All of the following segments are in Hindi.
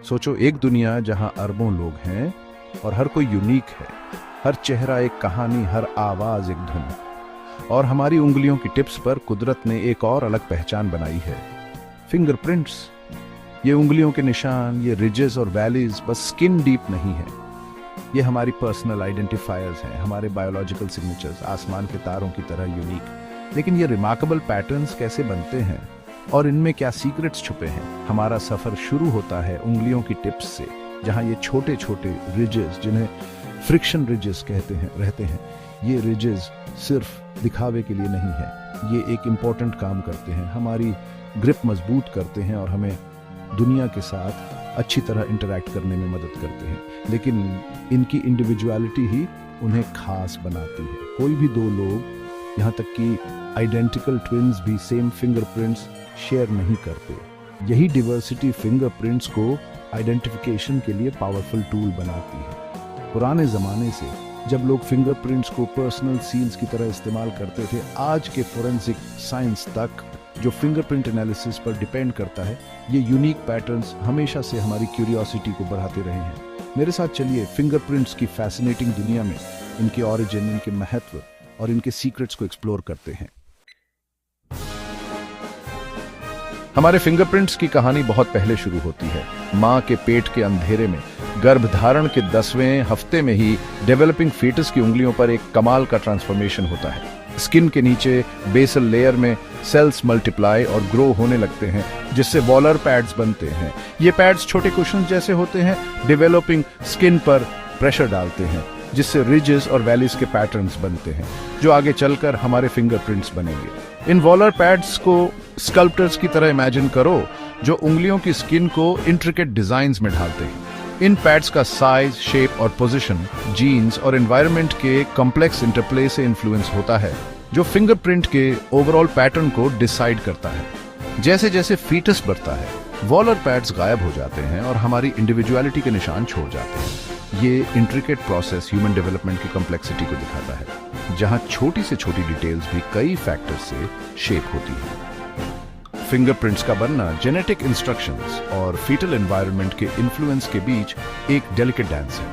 सोचो, एक दुनिया जहां अरबों लोग हैं और हर कोई यूनिक है, हर चेहरा एक कहानी, हर आवाज एक धुन। और हमारी उंगलियों की टिप्स पर कुदरत ने एक और अलग पहचान बनाई है, फिंगरप्रिंट्स। ये उंगलियों के निशान, ये रिजेस और वैलीज बस स्किन डीप नहीं है, ये हमारी पर्सनल आइडेंटिफायर्स हैं, हमारे बायोलॉजिकल सिग्नेचर्स, आसमान के तारों की तरह यूनिक। लेकिन ये रिमार्केबल पैटर्न्स कैसे बनते हैं और इनमें क्या सीक्रेट्स छुपे हैं? हमारा सफर शुरू होता है उंगलियों की टिप्स से, जहां ये छोटे छोटे रिजेस, जिन्हें फ्रिक्शन रिजेस कहते हैं, रहते हैं। ये रिजेस सिर्फ दिखावे के लिए नहीं है, ये एक इम्पॉर्टेंट काम करते हैं, हमारी ग्रिप मजबूत करते हैं और हमें दुनिया के साथ अच्छी तरह इंटरैक्ट करने में मदद करते हैं। लेकिन इनकी इंडिविजुअलिटी ही उन्हें खास बनाती है। कोई भी दो लोग, यहाँ तक कि आइडेंटिकल ट्विन्स भी सेम फिंगरप्रिंट्स शेयर नहीं करते। यही डिवर्सिटी फिंगरप्रिंट्स को आइडेंटिफिकेशन के लिए पावरफुल टूल बनाती है। पुराने जमाने से जब लोग फिंगरप्रिंट्स को पर्सनल सील्स की तरह इस्तेमाल करते थे, आज के फोरेंसिक साइंस तक जो फिंगरप्रिंट एनालिसिस पर डिपेंड करता है, ये यूनिक पैटर्न्स हमेशा से हमारी क्यूरियोसिटी को बढ़ाते रहे हैं। मेरे साथ चलिए फिंगरप्रिंट्स की फैसिनेटिंग दुनिया में इनके ऑरिजिन, इनके महत्व और इनके सीक्रेट्स को एक्सप्लोर करते हैं। हमारे फिंगरप्रिंट्स की कहानी बहुत पहले शुरू होती है। मां के पेट के अंधेरे में, गर्भधारण के 10वें हफ्ते में ही डेवलपिंग फीटस की उंगलियों पर एक कमाल का ट्रांसफॉर्मेशन होता है। स्किन के नीचे बेसल लेयर में सेल्स मल्टीप्लाई और ग्रो होने लगते हैं, जिससे वॉलर पैड्स बनते हैं। ये पैड्स छोटे कुशन्स जैसे होते हैं, डेवलपिंग स्किन पर प्रेशर डालते हैं, जिससे रिजेस और वैलीज के पैटर्न्स बनते हैं, जो आगे चलकर हमारे फिंगरप्रिंट्स बनेंगे। इन वॉलर पैड्स को स्कल्प्टर्स की तरह इमेजिन करो, जो उंगलियों की स्किन को इंट्रिकेट डिजाइन्स में ढालते हैं। इन पैड्स का साइज, शेप और पोजीशन जीन्स और एनवायरनमेंट के कॉम्प्लेक्स इंटरप्ले से इन्फ्लुएंस होता है, जो फिंगरप्रिंट के ओवरऑल पैटर्न को डिसाइड करता है। जैसे जैसे फीटस बढ़ता है, वॉलर पैड्स गायब हो जाते हैं और हमारी इंडिविजुअलिटी के निशान छोड़ जाते हैं। ये इंट्रिकेट प्रोसेस ह्यूमन डेवलपमेंट की कॉम्प्लेक्सिटी को दिखाता है, जहां छोटी से छोटी डिटेल्स भी कई फैक्टर्स से शेप होती है। फिंगरप्रिंट्स का बनना जेनेटिक इंस्ट्रक्शंस और फीटल एनवायरनमेंट के इन्फ्लुएंस के बीच एक डेलिकेट डांस है।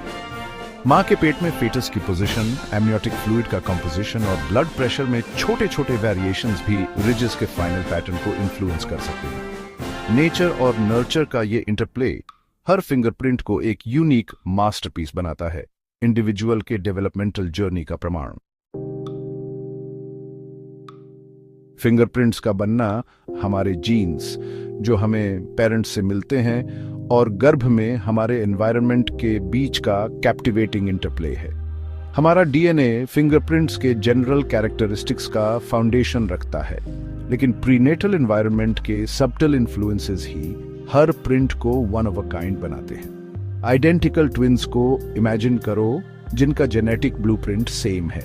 मां के पेट में फीटस की पोजीशन, एमनियोटिक फ्लूइड का कंपोजिशन और ब्लड प्रेशर में छोटे छोटे वेरिएशंस भी रिजेस के फाइनल पैटर्न को इन्फ्लुएंस कर सकते हैं। नेचर और नर्चर का ये इंटरप्ले हर फिंगरप्रिंट को एक यूनिक मास्टरपीस बनाता है, इंडिविजुअल के डेवलपमेंटल जर्नी का प्रमाण। फिंगरप्रिंट्स का बनना हमारे जीन्स, जो हमें पेरेंट्स से मिलते हैं, और गर्भ में हमारे एनवायरनमेंट के बीच का कैप्टिवेटिंग इंटरप्ले है। हमारा डीएनए फिंगरप्रिंट्स के जनरल कैरेक्टरिस्टिक्स का फाउंडेशन रखता है, लेकिन प्रीनेटल एनवायरनमेंट के सबटल इन्फ्लुएंसेस ही हर प्रिंट को वन ऑफ अ काइंड बनाते हैं। आइडेंटिकल ट्विन्स को इमेजिन करो, जिनका जेनेटिक ब्लूप्रिंट सेम है।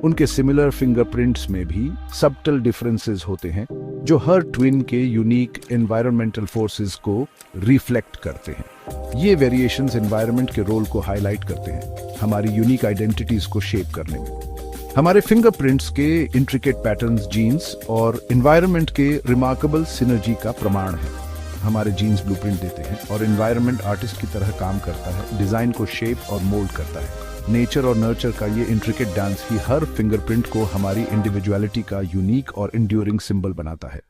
उनके सिमिलर फिंगरप्रिंट्स में भी सबटल डिफरेंसेस होते हैं, जो हर ट्विन के यूनिक एनवायरमेंटल फोर्सेस को रिफ्लेक्ट करते हैं। ये वेरिएशंस एनवायरनमेंट के रोल को हाईलाइट करते हैं, हमारी यूनिक आइडेंटिटीज को शेप करने में। हमारे फिंगरप्रिंट्स के इंट्रिकेट पैटर्न्स जीन्स और एनवायरनमेंट के रिमार्केबल सिनर्जी का प्रमाण है। हमारे जीन्स ब्लूप्रिंट देते हैं और एनवायरनमेंट आर्टिस्ट की तरह काम करता है, डिजाइन को शेप और मोल्ड करता है। नेचर और नर्चर का ये इंट्रिकेट डांस ही हर फिंगरप्रिंट को हमारी इंडिविजुअलिटी का यूनिक और इंड्यूरिंग सिंबल बनाता है।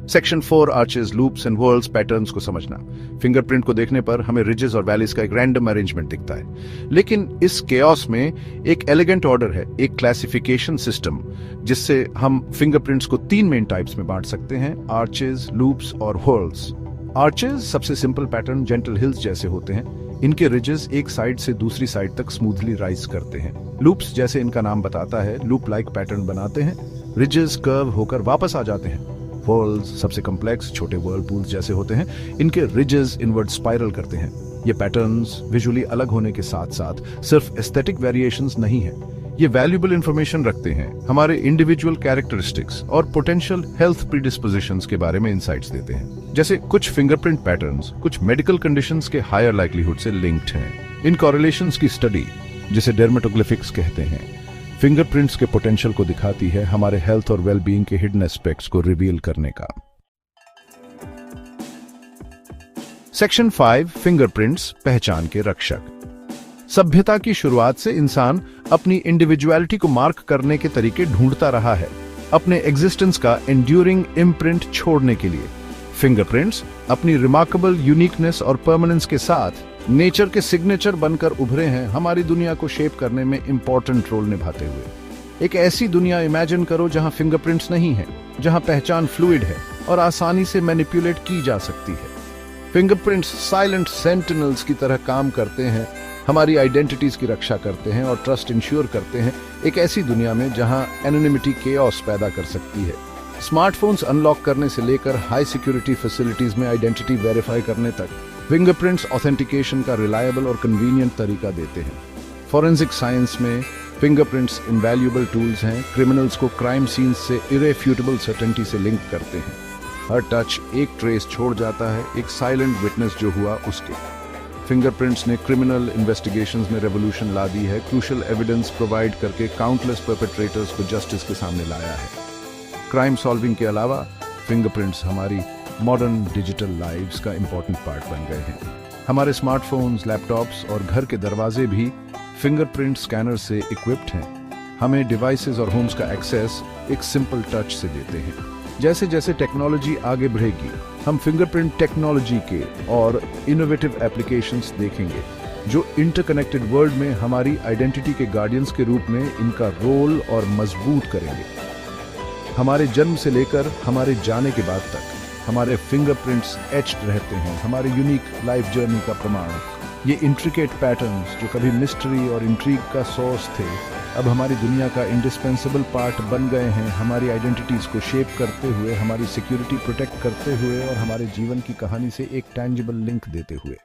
Section 4 arches, loops and whorls patterns को समझना। फिंगरप्रिंट को देखने पर हमें रिजेस और वैलीज का एक रैंडम अरेंजमेंट दिखता है, लेकिन इस केओस में एक एलिगेंट ऑर्डर है, एक क्लासिफिकेशन सिस्टम, जिससे हम फिंगरप्रिंट्स को 3 मेन टाइप्स में बांट सकते हैं: आर्चेस, लूप्स और व्हर्ल्स। आर्चेस सबसे सिंपल पैटर्न जेंटल हिल्स जैसे होते हैं। इनके रिजेस एक साइड से दूसरी साइड तक स्मूथली राइज करते हैं। लूप्स, जैसे इनका नाम बताता है, लूप लाइक पैटर्न बनाते हैं, रिजेस कर्व होकर वापस आ जाते हैं। व्हर्ल्स सबसे कॉम्प्लेक्स छोटे व्हर्लपूल्स जैसे होते हैं। इनके रिजेस इनवर्ड स्पाइरल करते हैं। ये पैटर्न्स विजुअली अलग होने के साथ साथ सिर्फ एस्थेटिक वेरिएशंस नहीं है, ये वैल्यूएबल इंफॉर्मेशन रखते हैं, हमारे इंडिविजुअल कैरेक्टरिस्टिक्स और पोटेंशियल हेल्थ प्रीडिस्पोजिशंस के बारे में इंसाइट्स देते हैं। जैसे कुछ फिंगरप्रिंट पैटर्न्स कुछ मेडिकल कंडीशंस के हायर लाइक्लीहुड से लिंक्ड हैं। इन कॉरिलेशंस की स्टडी, जिसे डर्मेटोग्लिफिक्स कहते हैं, फिंगरप्रिंट्स के पोटेंशियल को दिखाती है, हमारे हेल्थ और वेलबीइंग के हिडन एस्पेक्ट्स को रिवील करने का। सेक्शन 5 फिंगरप्रिंट्स पहचान के रक्षक। सभ्यता की शुरुआत से इंसान अपनी इंडिविजुअलिटी को मार्क करने के तरीके ढूंढता रहा है, अपने एग्जिस्टेंस का एंड्यूरिंग इम्प्रिंट छोड़ने के लिए। फिंगरप्रिंट्स अपनी रिमार्केबल यूनिकनेस और परमानेंस के साथ नेचर के सिग्नेचर बनकर उभरे हैं, हमारी दुनिया को शेप करने में इंपॉर्टेंट रोल निभाते हुए। एक ऐसी दुनिया इमेजिन करो जहां फिंगरप्रिंट्स नहीं है, जहां पहचान फ्लूइड है और आसानी से मैनिपुलेट की जा सकती है। फिंगरप्रिंट्स साइलेंट सेंटिनल्स की तरह काम करते हैं, हमारी आइडेंटिटीज की रक्षा करते हैं और ट्रस्ट इंश्योर करते हैं, एक ऐसी दुनिया में जहां एनोनिमिटी केओस पैदा कर सकती है। स्मार्टफोन्स अनलॉक करने से लेकर हाई सिक्योरिटी फैसिलिटीज में आइडेंटिटी वेरीफाई करने तक फिंगरप्रिंट्स ऑथेंटिकेशन का रिलायबल और कन्वीनियंट तरीका देते हैं। फॉरेंसिक साइंस में फिंगरप्रिंट्स इनवैल्यूएबल टूल्स हैं, क्रिमिनल्स को क्राइम सीन्स से इरेफ्यूटेबल सर्टेनिटी से लिंक करते हैं। हर टच एक ट्रेस छोड़ जाता है, एक साइलेंट विटनेस जो हुआ उसके। फिंगरप्रिंट्स ने क्रिमिनल इन्वेस्टिगेशंस में रेवोल्यूशन ला दी है, क्रूशियल एविडेंस प्रोवाइड करके काउंटलेस परपेट्रेटर्स को जस्टिस के सामने लाया है। क्राइम सॉल्विंग के अलावा फिंगरप्रिंट्स हमारी मॉडर्न डिजिटल लाइव्स का इंपॉर्टेंट पार्ट बन गए हैं। हमारे स्मार्टफोन्स, लैपटॉप्स और घर के दरवाजे भी फिंगरप्रिंट स्कैनर से इक्विप्ड हैं। हमें डिवाइसेस और होम्स का एक्सेस एक सिंपल टच से देते हैं। जैसे जैसे टेक्नोलॉजी आगे बढ़ेगी, हम फिंगरप्रिंट टेक्नोलॉजी के और इनोवेटिव एप्लीकेशंस देखेंगे जो इंटरकनेक्टेड वर्ल्ड में हमारी आइडेंटिटी के गार्डियंस के रूप में इनका रोल और मजबूत करेंगे। हमारे जन्म से लेकर हमारे जाने के बाद तक हमारे फिंगरप्रिंट्स एच्ड रहते हैं, हमारे यूनिक लाइफ जर्नी का प्रमाण। ये इंट्रिकेट पैटर्न्स जो कभी मिस्ट्री और इंट्रीग का सोर्स थे, अब हमारी दुनिया का इंडिस्पेंसेबल पार्ट बन गए हैं, हमारी आइडेंटिटीज को शेप करते हुए, हमारी सिक्योरिटी प्रोटेक्ट करते हुए और हमारे जीवन की कहानी से एक टैंजिबल लिंक देते हुए।